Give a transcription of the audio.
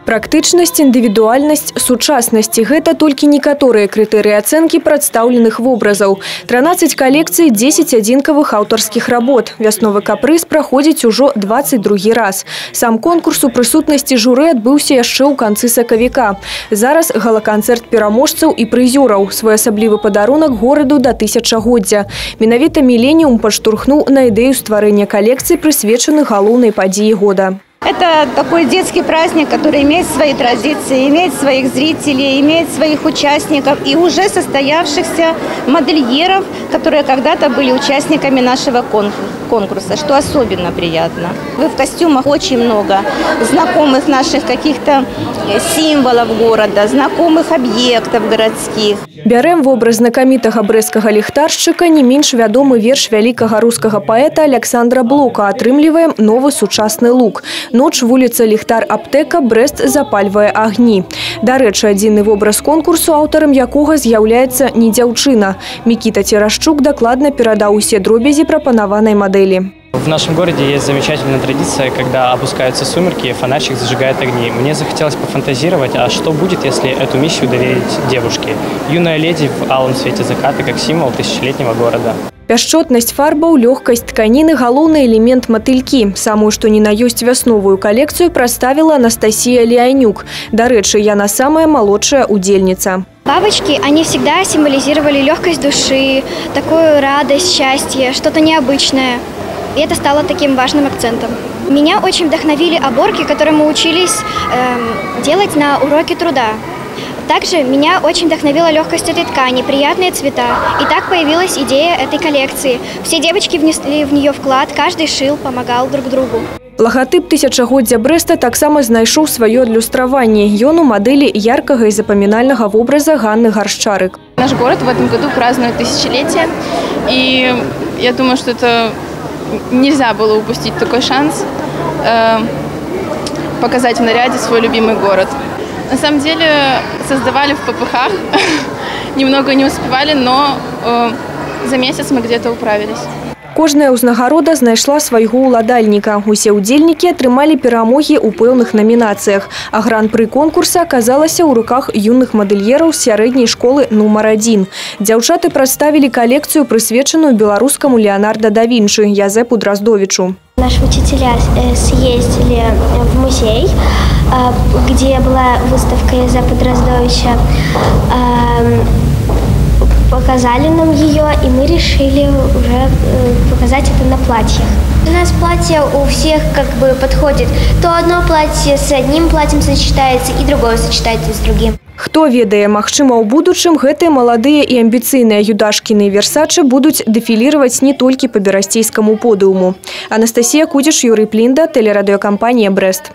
Практычнасць, індывідуальнасць, сучаснасць – гэта толькі некаторыя крытэрыі ацэнкі прадстаўленых вобразаў. 13 калекцый, 10 адзінкавых аўтарскіх работ. Вясновы капрыз праходзіць ужо 22 раз. Сам конкурс у прысутнасці журы адбыўся яшчэ ў канцы сакавіка. Зараз гала-канцэрт пераможцаў і прызёраў. Своеасаблівы падарунак гораду да тысячагоддзя. Менавіта «Міленіум» падштурхнуў на ідэю стварэння калекцый, прысвечаных галоўнай падзеі года. Это такой детский праздник, который имеет свои традиции, имеет своих зрителей, имеет своих участников и уже состоявшихся модельеров, которые когда-то были участниками нашего конкурса, что особенно приятно. В костюмах очень много знакомых наших каких-то символов города, знакомых объектов городских. Бярем вобраз знакамітага брэсцкага ліхтаршчыка не менш вядомы верш вялікага рускага паэта Александра Блока. Атрымліваем новы сучасны лук. Ноч, вуліца Ліхтар-Аптэка, Брэст запальвае агні. Дарэчы, адзіны вобраз конкурсу, аўтарам якога з'яўляецца не дзяўчына. Мікіта Церашчук дакладна перадаў усе дробязі прапанаванай мадэлі. В нашем городе есть замечательная традиция, когда опускаются сумерки, фонарщик зажигает огни. Мне захотелось пофантазировать, а что будет, если эту миссию доверить девушке? Юная леди в алом свете заката, как символ тысячелетнего города. Пяшчотнасць фарбаў, лёгкасць тканіны – галоўны элемент матылькі. Самую, што ні на ёсць вясновую калекцыю прадставіла Анастасія Леанюк. Дарэчы, яна самая малодшая удзельніца. Бабочки, они всегда символизировали легкость души, такую радость, счастье, что-то необычное. И это стало таким важным акцентом. Меня очень вдохновили оборки, которые мы учились делать на уроке труда. Также меня очень вдохновила легкость этой ткани, приятные цвета. И так появилась идея этой коллекции. Все девочки внесли в нее вклад, каждый шил, помогал друг другу. Лагатып тысячагоддзя Брэста таксама знайшоў сваё адлюстраванне. Ён у мадэлі яркага и запоминального образа Ганны Горшчарык. Наш город в этом году празднует тысячелетие. И я думаю, что это нельзя было упустить такой шанс показать в наряде свой любимый город. На самом деле создавали в попыхах, немного не успевали, но за месяц мы где-то управились. Кожная ўзнагарода знайшла свайго ўладальніка. Усе ўдзельнікі атрымалі перамогі ў пэўных намінацыях. А гран-пры конкурса аказалася ў руках юных мадэльераў з сярэдняй школы нумар 1. Дзяўчаты прадставілі калекцыю, прысвечаную беларускаму Леонардо да Винчи Язэпу Дроздовичу. Наши учителя съездили в музей, где была выставка Язэпа Дроздовича. Показали нам ее, и мы решили уже показать это на платьях. У нас платье у всех как бы подходит. То одно платье с одним платьем сочетается, и другое сочетается с другим. Хто ведае, магчыма, у будучым гэтыя маладыя і амбіцыйныя юдашкіны Версачы будуць дэфіліраваць не толькі па берасцейскаму подыуму. Анастасія Кудзіш, Юрый Плінда, тэлерадыёкампанія «Брэст».